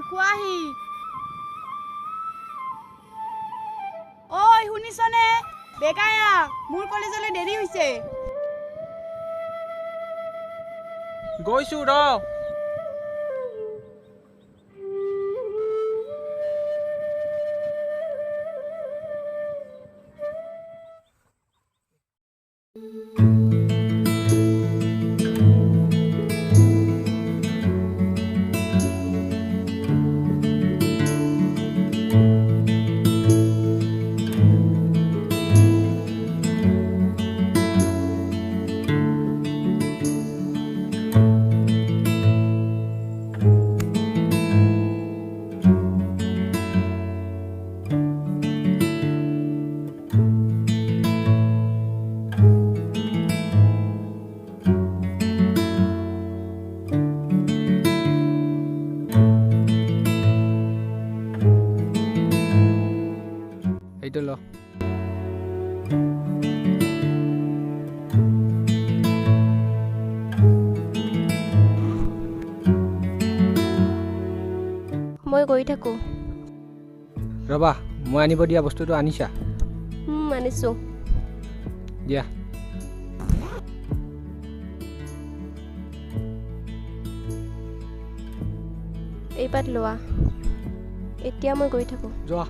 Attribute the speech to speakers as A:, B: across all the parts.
A: কোৱাহি ঐ শুনিছনে বেকায়া মোৰ কলেজলৈ দেৰি হৈছে
B: গৈছো ৰ এইটো ল
C: মই গৈ থাকো
B: ৰবা মই আনিব দিয়া বস্তুটো আনিছা
C: আনিছো
B: দিয়া
C: এইবাৰ লোৱা এতিয়া মই গৈ থাকো
B: যোৱা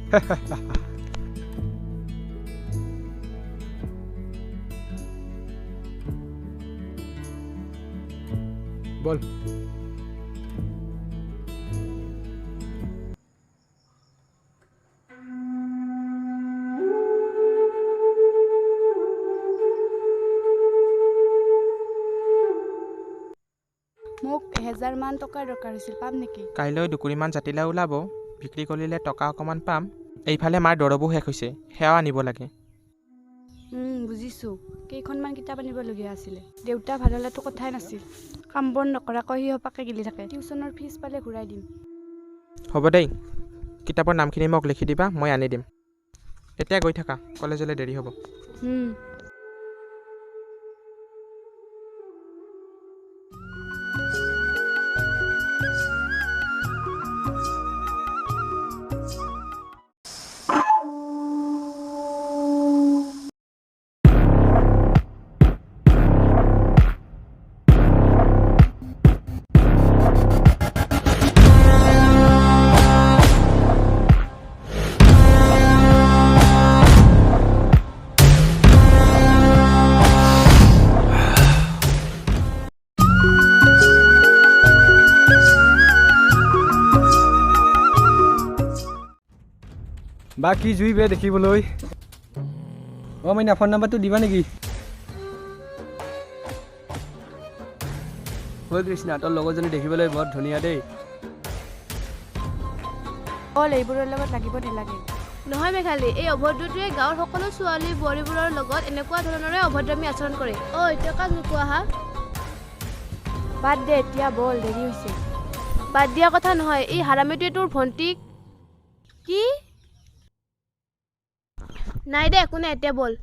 B: বল
A: মোক 1000 মান টকাৰ দৰকাৰ হৈছিল পাম নেকি
D: কাইলৈ দুকুৰিমান জাতিলাও ওলাব বিক্ৰী কৰিলে টকা অকণমান পাম এইফালে মাৰ দৰবো শেষ হৈছে সেয়াও আনিব লাগে
A: বুজিছোঁ কেইখনমান কিতাপ আনিবলগীয়া আছিলে দেউতা ভাল হ'লেতো কথাই নাছিল কাম বন নকৰাকৈ সি সপাকে গিলি থাকে টিউশ্যনৰ ফিজ পালে ঘূৰাই দিম
D: হ'ব দেই কিতাপৰ নামখিনি মোক লিখি দিবা মই আনি দিম এতিয়া গৈ থাকা কলেজলৈ দেৰি হ'ব
B: বা কি জুই বে দেখিবলৈ মাইনা ফোন নাম্বাৰটো দিবা নেকি ঐ কৃষ্ণা তোৰ লগৰজনী দেখিবলৈ বৰ ধুনীয়া দেই
A: এইবোৰৰ লগত লাগিব নালাগে
C: নহয় মেঘালী এই অভদ্ৰটোৱে গাঁৱৰ সকলো ছোৱালী বোৱাৰীবোৰৰ লগত এনেকুৱা ধৰণৰে অভদ্ৰামী আচৰণ কৰে টকা নোকোৱা হা
A: বাদ দে এতিয়া বল দেৰি হৈছে
C: বাদ দিয়া কথা নহয় এই হাৰামীটোৱে তোৰ ভণ্টিক কি নাই দে একো নাই এতিয়া বল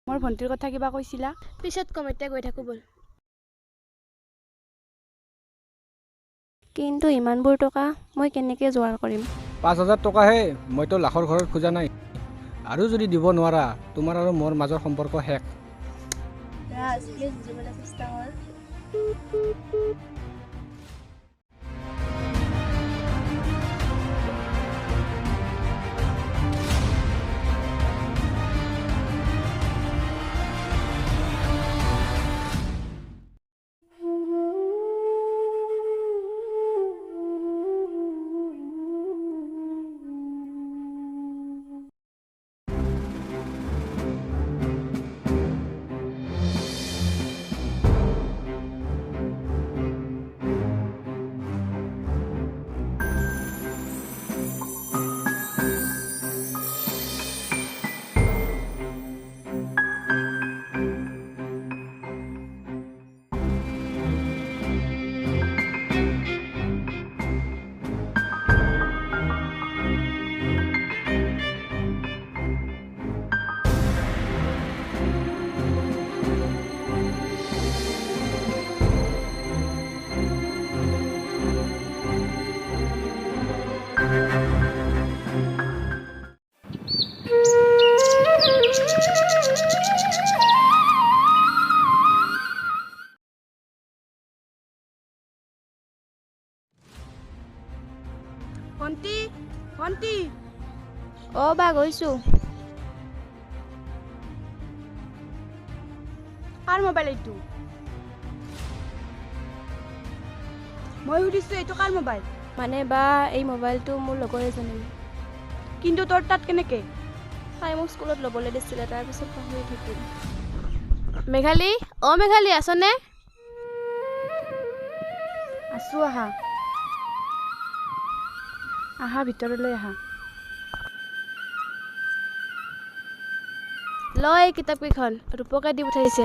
A: মোৰ ভণ্টিৰ কথা কিবা কৈছিলা
C: পিছত কম এতিয়া গৈ থাকো বল কিন্তু ইমানবোৰ টকা মই কেনেকৈ যোগাৰ কৰিম
B: 5000 টকাহে মইতো লাখৰ ঘৰত খোজা নাই আৰু যদি দিব নোৱাৰা তোমাৰ আৰু মোৰ মাজৰ সম্পৰ্ক শেষ
C: অঁ বা গৈছোঁ।
A: কাৰ মোবাইল এইটো? মই সুধিছোঁ এইটো কাৰ মোবাইল?
C: মানে বা এই মোবাইলটো মোৰ লগৰ এজনী।
A: কিন্তু তোৰ তাত কেনেকৈ?
C: তাই মোক স্কুলত ল'বলৈ দিছিলে, তাৰপিছত পাহৰি থাকিল। মেঘালী, অঁ মেঘালী আছনে?
A: আছোঁ, আহা আহা ভিতৰলৈ আহা।
C: ল এই কিতাপকেইখন, ৰূপকে দি পঠাইছে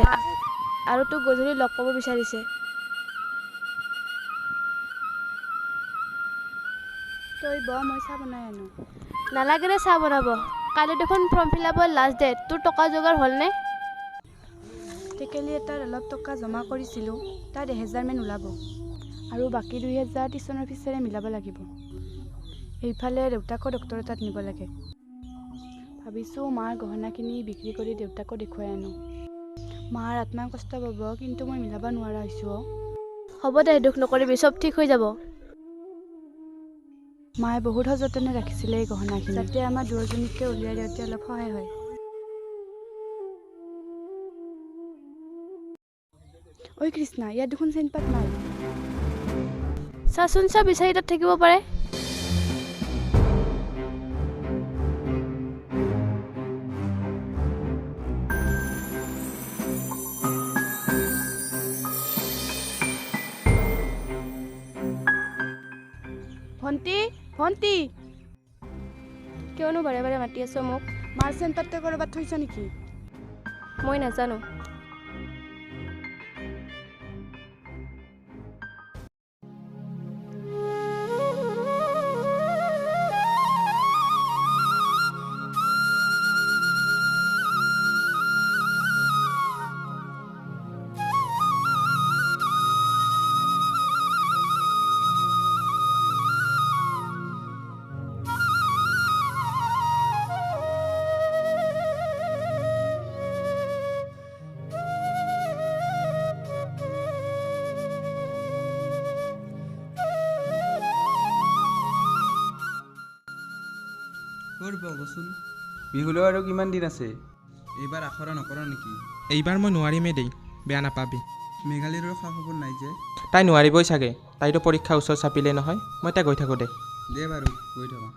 C: আৰু তোক গধূলি লগ পাব বিচাৰিছে।
A: তই ব, মই চাহ বনাই আনো।
C: নালাগে দে চাহ বনাব, কালি দেখোন ফৰ্ম ফিল আপৰ লাষ্ট ডেট। তোৰ টকা যোগাৰ হ'লনে?
A: টেকেলি এটাত অলপ টকা জমা কৰিছিলোঁ, তাত 1000 মান ওলাব আৰু বাকী 2000 টিউশ্যনৰ ফিছেৰে মিলাব লাগিব। এইফালে দেউতাকো ডক্টৰৰ তাত নিব লাগে। ভাবিছোঁ মাৰ গহনাখিনি বিক্ৰী কৰি দেউতাকো দেখুৱাই আনো। মাৰ আত্মাই কষ্ট পাব, কিন্তু মই মিলাব নোৱাৰা হৈছোঁ।
C: হ'ব দে, দুখ নকৰিবি, চব ঠিক হৈ যাব।
A: মায়ে বহুত সযতনে ৰাখিছিলে এই গহনাখিনি, যাতে আমাৰ দুয়োজনীকে উলিয়াই দিওঁতে অলপ সহায় হয়। ঐ কৃষ্ণা, ইয়াত দেখোন চেনপাত নাই।
C: চাচোন চা, বিচাৰি তাত থাকিব পাৰে।
A: ভণ্টি, ভণ্টি,
C: কিয়নো বাৰে বাৰে মাতি আছ মোক?
A: মাৰ চেণ্টাৰত তই ক'ৰবাত থৈছ নেকি?
C: মই নাজানো।
E: কচোন বিহুলৈ আৰু কিমান দিন আছে? এইবাৰ আখৰা নকৰ নেকি?
D: এইবাৰ মই নোৱাৰিমেই দেই, বেয়া নাপাবি।
E: মেঘালীৰো খা খবৰ নাই যে?
D: তাই নোৱাৰিবই চাগে, তাইতো পৰীক্ষা ওচৰ চাপিলে নহয়। মই এতিয়া গৈ থাকোঁ দে।
E: দে বাৰু, গৈ থকা।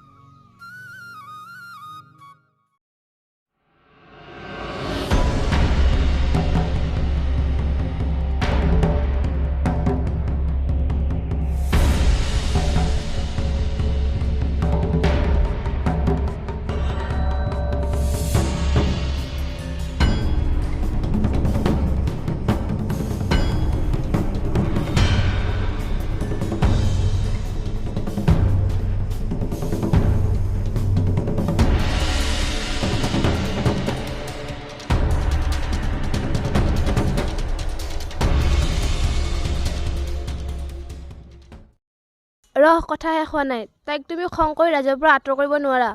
C: ৰহ, কথা শেষ হোৱা নাই। তাইক তুমি খং কৰি ৰাজৰ পৰা আঁতৰ কৰিব নোৱাৰা।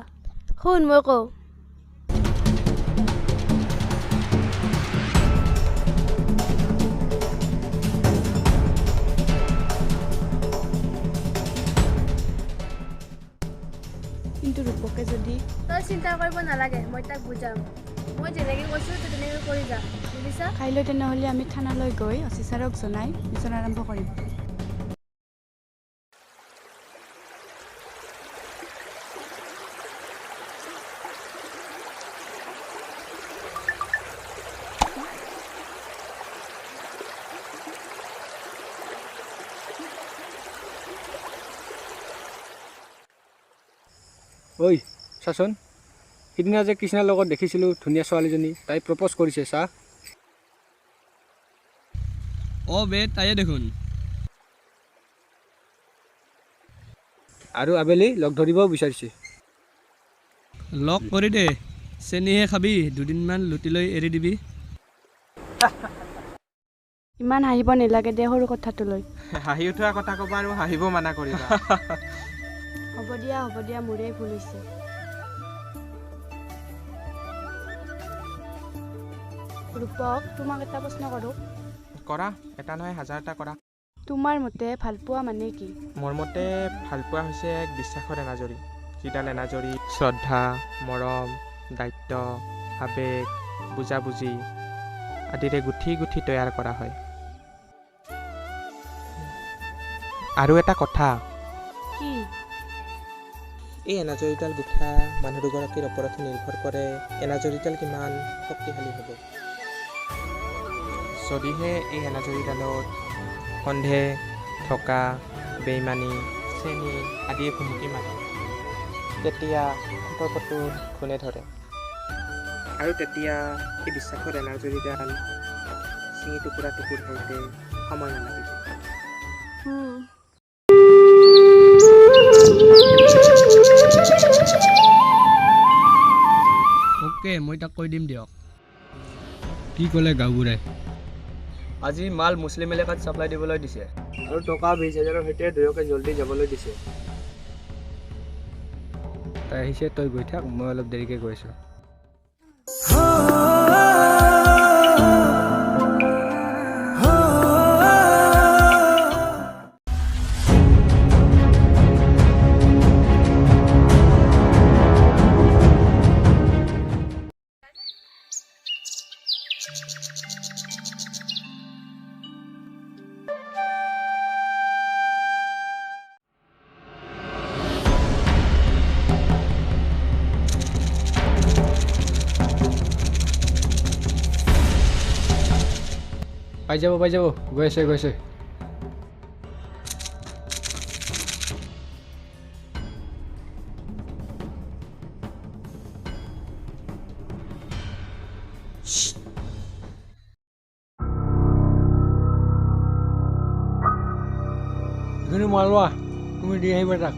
C: শুন, মই কওঁ।
A: কিন্তু ৰূপকে যদি
C: তই চিন্তা কৰিব নালাগে, মই তাক বুজাম। মই যেনেকৈ কৈছোঁ তই তেনেকৈ কৰি যা, বুজিছা?
A: কাইলৈ তেনেহ'লে আমি থানালৈ গৈ অফিচাৰক জনাই মিছন আৰম্ভ কৰিম।
B: ঐ চাচোন, সিদিনা যে কৃষ্ণাৰ লগত দেখিছিলোঁ ধুনীয়া ছোৱালীজনী, তাই প্ৰপ'জ কৰিছে চা।
F: অঁ বে, তাইয়ে দেখোন।
B: আৰু আবেলি লগ ধৰিবও বিচাৰিছে।
F: লগ কৰি দে, চেনিহে খাবি, দুদিনমান লুটি লৈ এৰি দিবি।
A: ইমান হাঁহিব নালাগে দে সৰু কথাটো লৈ।
D: হাঁহি উঠোৱা কথা ক'বা আৰু হাঁহিব মানা কৰিবা।
A: হ'ব দিয়া, মোৰে ভুল হৈছে। ৰূপক, তোমাক এটা প্ৰশ্ন কৰোঁ।
D: কৰা, এটা নহয় হাজাৰটা কৰা।
A: তোমাৰ মতে ভালপোৱা মানে কি?
D: মোৰ মতে ভালপোৱা হৈছে এক বিশ্বাসৰ এনাজৰী। যিডাল এনাজৰী শ্ৰদ্ধা, মৰম, দায়িত্ব, আৱেগ, বুজাবুজি আদিৰে গুঠি গুঠি তৈয়াৰ কৰা হয়। আৰু এটা কথা,
C: কি?
D: এই এনাজৰীডাল গুঠা মানুহ দুগৰাকীৰ ওপৰত নিৰ্ভৰ কৰে এনাজৰীডাল কিমান শক্তিশালী হ'ব। যদিহে এই এনাজৰীডালত সন্দেহ, ঠকা, বেইমানি, চেনি আদিয়ে ভুমুকি মাৰে, তেতিয়া সম্পৰ্কটো ঘূণে ধৰে। আৰু তেতিয়া এই বিশ্বাসৰ এনাজৰীডাল চিঙি টুকুৰা টুকুৰ হওঁতে সময় নালাগিব।
F: অ'কে, মই তাক কৈ দিম দিয়ক।
B: কি ক'লে গাঁওবুঢ়াই?
G: আজি মাল মুছলিম এলেকাত ছাপ্লাই দিবলৈ দিছে আৰু টকা 20,000ৰ সৈতে দুয়োকে জল্দি যাবলৈ দিছে।
B: তাই আহিছে, তই গৈ থাক, মই অলপ দেৰিকৈ গৈ আছোঁ। পাই যাব, গৈ আছে। এইখিনি মালোৱা, তুমি দি আহিবা তাক।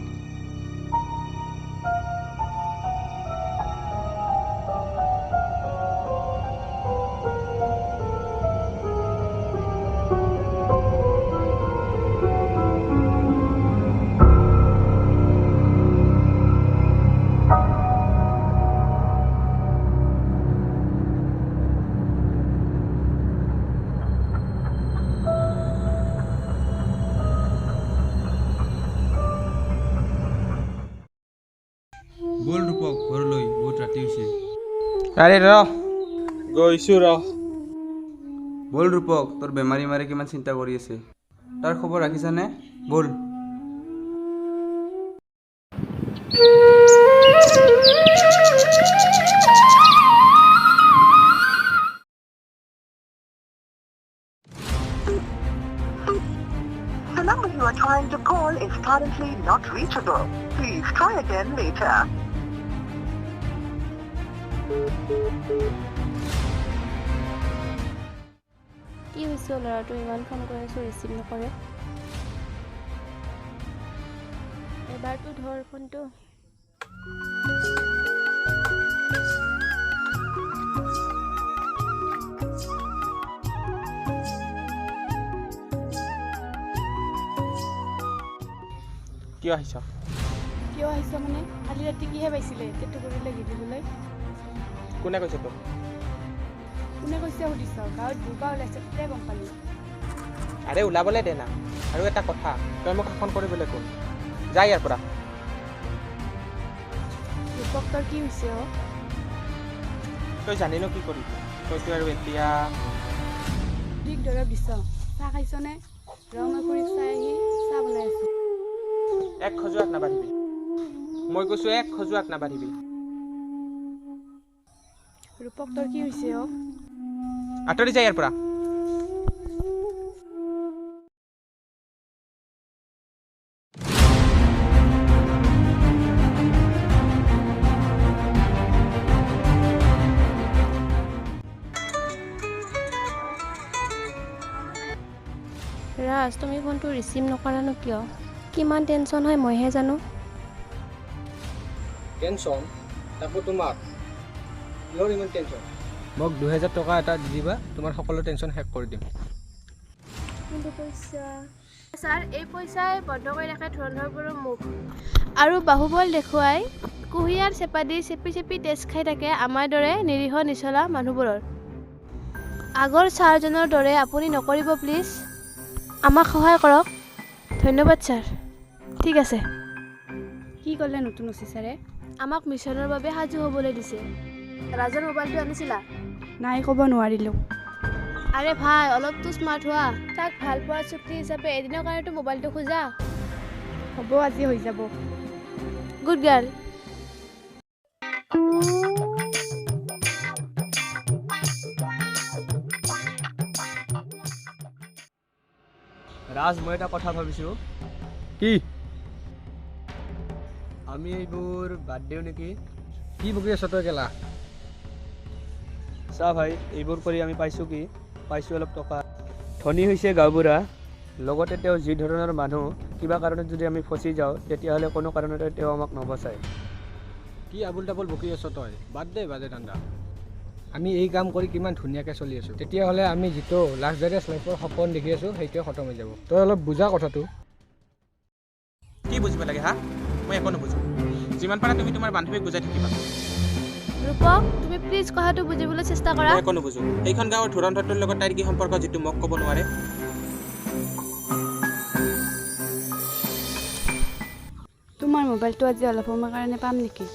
E: ব'ল ৰূপক, ঘৰলৈ, বহুত ৰাতি হৈছে।
D: আৰে গৈছোঁ ৰ।
E: ব'ল ৰূপক, তোৰ বেমাৰী মাৰে কিমান চিন্তা কৰি আছে। তাৰ খবৰ ৰাখিছানে? ব'ল।
H: The number you are trying to call is currently not reachable. Please try again later.
C: কি হৈছে ল'ৰাটো ইমান ফোন কৰি আছোঁ, ৰিচিভ নকৰে? এবাৰতো ধৰ ফোনটো।
D: কিয় আহিছ?
A: কিয় আহিছ মানে? কালি ৰাতি কিহে পাইছিলে টেটু কৰিলে গিৰিবলৈ?
D: কোনে কৈছে তোক?
A: কোনে কৈছে সুধিছ? গাঁৱত দুবা ওলাইছে, তেতিয়া গম পালি।
D: আৰে ওলাবলৈ দে না। আৰু এটা কথা, তই মোক শাসন কৰিবলৈ কোন? যা ইয়াৰ পৰা।
A: ৰূপক, তোৰ কি হৈছে অ?
D: তই জানিনো কি কৰিবি? তইতো আৰু এতিয়া
A: ঠিক দৰৱ দিছ। চাহ খাইছনে? ৰ, মই খুৰীক চাই আহি চাহ বনাই আছোঁ।
D: এক খজুৱাত নাবাঢ়িবি। মই কৈছোঁ এক খজুৱাত নাবাঢ়িবি।
A: ৰূপক, তোৰ কি হৈছে অ?
D: আঁতৰি যা ইয়াৰ পৰা।
C: ৰাজ, তুমি ফোনটো ৰিচিভ নকৰানো কিয়? কিমান টেনশ্যন হয় মইহে জানো।
B: টেনশ্যন? তাকো তোমাক? কিহৰ ইমান টেনশ্যন? মোক 2,000 টকা এটা দি দিবা, তোমাৰ সকলো টেনশ্যন শেষ কৰি দিম।
C: কিন্তু পইচা ছাৰ, এই পইচাই বন্ধ কৰি ৰাখে ধুৰন্ধৰবোৰৰ মুখ আৰু বাহুবল দেখুৱাই কুঁহিয়াৰ চেপা দি চেপি চেপি তেজ খাই থাকে আমাৰ দৰে নিৰীহ নিচলা মানুহবোৰৰ। আগৰ ছাৰজনৰ দৰে আপুনি নকৰিব প্লিজ। আমাক সহায় কৰক। ধন্যবাদ ছাৰ। ঠিক আছে।
A: কি ক'লে নতুন অফিচাৰে?
C: আমাক মিছনৰ বাবে সাজু হ'বলৈ দিছে। ৰাজৰ মোবাইলটো আনিছিলা?
A: নাই, ক'ব নোৱাৰিলোঁ।
C: আৰে ভাই, অলপতো স্মাৰ্ট হোৱা। তাক ভাল পোৱাৰ চুক্তি হিচাপে এদিনৰ কাৰণেতো মোবাইলটো খোজা।
A: হ'ব, আজি হৈ যাব।
C: Good girl.
G: ৰাজ, মই এটা কথা ভাবিছোঁ।
B: কি?
G: আমি এইবোৰ বাদ দিওঁ নেকি?
B: কি বকি আছ তই কেলা?
G: চা ভাই, এইবোৰ কৰি আমি পাইছোঁ কি? পাইছোঁ অলপ টকা। ধনী হৈছে গাঁওবুঢ়া, লগতে তেওঁ যি ধৰণৰ মানুহ, কিবা কাৰণত যদি আমি ফচি যাওঁ তেতিয়াহ'লে কোনো কাৰণতে তেওঁ আমাক নবচায়।
B: কি আবুল তাবুল বকি আছ তই? বাদ দে বাজে ঠাণ্ডা। আমি এই কাম কৰি কিমান ধুনীয়াকৈ চলি আছোঁ, তেতিয়াহ'লে আমি যিটো লাক্সাৰিয়াছ লাইফৰ সপোন দেখি আছোঁ সেইটোৱে খতম হৈ যাব। তই অলপ বুজা কথাটো।
D: কি বুজিব লাগে হা? মই একো নুবুজো। যিমান পাৰা তুমি তোমাৰ বান্ধৱীক বুজাই থাকিবা।
C: ৰূপক, তুমি প্লিজ কথাটো বুজিবলৈ চেষ্টা কৰা।
D: মই একো নুবুজো। এইখন গাঁৱৰ ধুৰন্ধৰটোৰ লগত তাইৰ কি সম্পৰ্ক যিটো মোক ক'ব নোৱাৰে?
A: তোমাৰ মোবাইলটো আজি অলপ সময়ৰ কাৰণে পাম নেকি?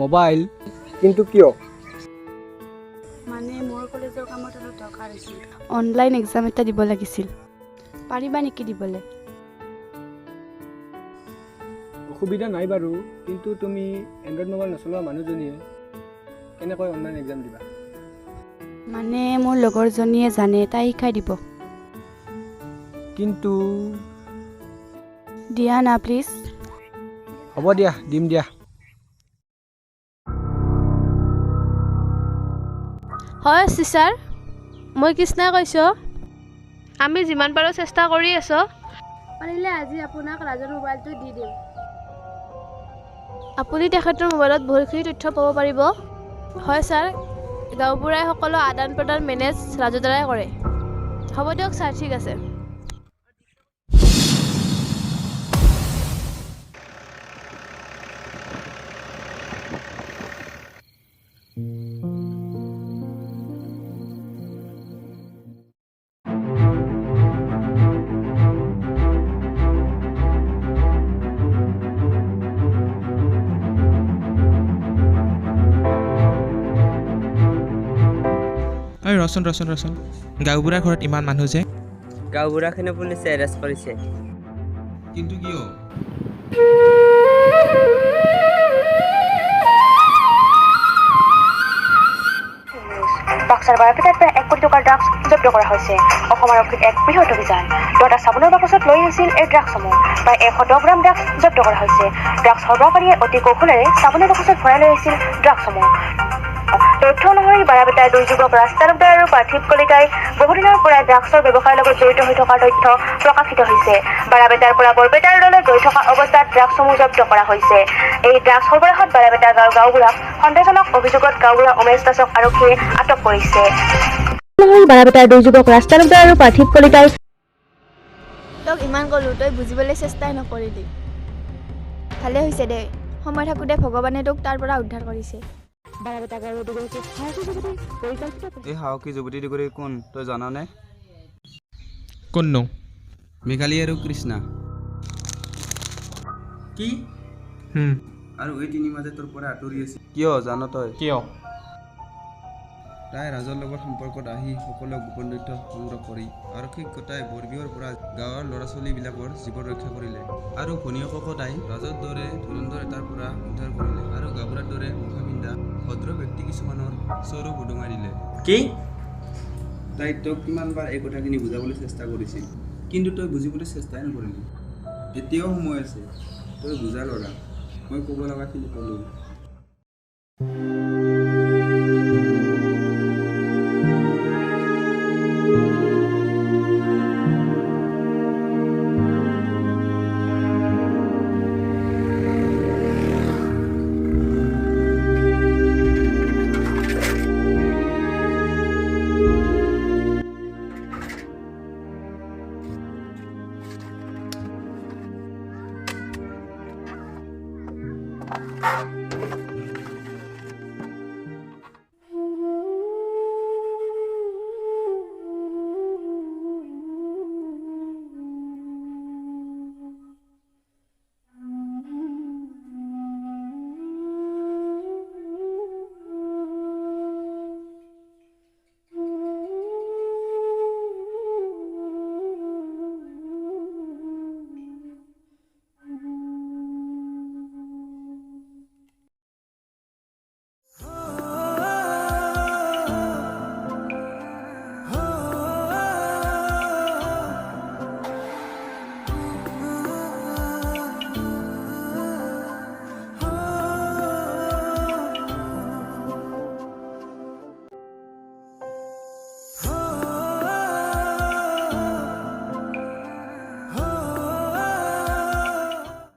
B: মোবাইল? কিন্তু কিয়?
A: মানে মোৰ কলেজৰ কামত অলপ দৰকাৰ হৈছিল। অনলাইন এক্সাম এটা দিব লাগিছিল। পাৰিবা নেকি দিবলৈ?
B: অসুবিধা নাই বাৰু, কিন্তু তুমি এণ্ড্ৰইড মোবাইল নচলোৱা মানুহজনীয়ে কেনেকৈ অনলাইন এক্সাম দিবা?
A: মানে মোৰ লগৰজনীয়ে জানে, তাই শিকাই দিব।
B: কিন্তু
A: দিয়া না প্লিজ।
B: হ'ব দিয়া, দিম দিয়া।
C: হয় চিচাৰ, মই কৃষ্ণাই কৈছোঁ। আমি যিমান পাৰোঁ চেষ্টা কৰি আছোঁ। পাৰিলে আজি আপোনাক ৰাজৰ মোবাইলটো দি দিম। আপুনি তেখেতৰ মোবাইলত বহুতখিনি তথ্য পাব পাৰিব। হয় ছাৰ, গাঁওবুঢ়াই সকলো আদান প্ৰদান মেনেজ ৰাজৰ দ্বাৰাই কৰে। হ'ব দিয়ক ছাৰ, ঠিক আছে।
D: ৰচোন গাঁওবুঢ়াৰ ঘৰত ইমান মানুহ যে?
I: গাঁওবুঢ়াখিনি পুলিচে এৰেষ্ট কৰিছে।
E: কিন্তু কিয়?
H: বাক্সাৰ বাৰপেটাৰ পৰা 1 কোটি টকাৰ ড্ৰাগছ জব্দ কৰা হৈছে। অসম আৰক্ষীৰ এক বৃহৎ অভিযান। 10টা চাবোনৰ বাকচত লৈ আহিছিল এই ড্ৰাগছসমূহ। প্ৰায় 110 গ্ৰাম ড্ৰাগছ জব্দ কৰা হৈছে। ড্ৰাগছ সৰবৰাহকাৰীয়ে অতি কৌশলেৰে চাবোনৰ বাকচত ভৰাই লৈ আহিছিল ড্ৰাগছসমূহ। তথ্য অনুসৰি বাৰাপেটাৰ 2 যুৱক ৰাজ তালুকদাৰ আৰু পাৰ্থিৱ কলিতাই বহুদিনৰ পৰা ড্ৰাগছৰ ব্যৱসায়ৰ লগত জড়িত হৈ থকাৰ তথ্য প্ৰকাশিত হৈছে। বাৰাপেটাৰ পৰা বৰপেটালৈ গৈ থকা অৱস্থাত ড্ৰাগছসমূহ জব্দ কৰা হৈছে। এই ড্ৰাগছ সৰবৰাহত বাৰাপেটা গাঁৱৰ গাঁওবুঢ়াক সন্দেহজনক অভিযোগত গাঁওবুঢ়া উমেশ দাসক আৰক্ষীয়ে আটক কৰিছে। বাৰাপেটাৰ 2 যুৱক ৰাজ তালুকদাৰ আৰু পাৰ্থিৱ কলিতাই
C: তোক ইমান ক'লোঁ, তই বুজিবলৈ চেষ্টাই নকৰিলি। ভালে হৈছে দে, সময় থাকোঁতে ভগৱানে তোক তাৰ পৰা উদ্ধাৰ কৰিছে।
E: এই সাহসী যুৱতী দুগৰী কোন তই জানানে?
D: কোননো?
E: মেঘালী আৰু কৃষ্ণা।
D: কি?
E: আৰু এই 3 মাহে তোৰ পৰা আঁতৰি আছে কিয় জান তই?
D: কিয়?
E: তাই ৰাজৰ লগত সম্পৰ্কত আহি সকলো গোপন তথ্য সংগ্ৰহ কৰি আৰক্ষীক গোটাই বৰবিহৰ পৰা গাঁৱৰ ল'ৰা ছোৱালীবিলাকৰ জীৱন ৰক্ষা কৰিলে। আৰু ভনীয়েককো তাই ৰাজৰ দৰে ধুৰন্ধৰ এটাৰ পৰা উদ্ধাৰ কৰিলে আৰু গাঁওবুঢ়াৰ দৰে মুখা পিন্ধা ভদ্ৰ ব্যক্তি কিছুমানৰ চৰু উদঙাই দিলে।
D: কি?
E: তাই তোক কিমানবাৰ এই কথাখিনি বুজাবলৈ চেষ্টা কৰিছিল, কিন্তু তই বুজিবলৈ চেষ্টাই নকৰিলি। এতিয়াও সময় আছে, তই বুজা ল'ৰা। মই ক'ব লগাখিনি ক'লোঁ।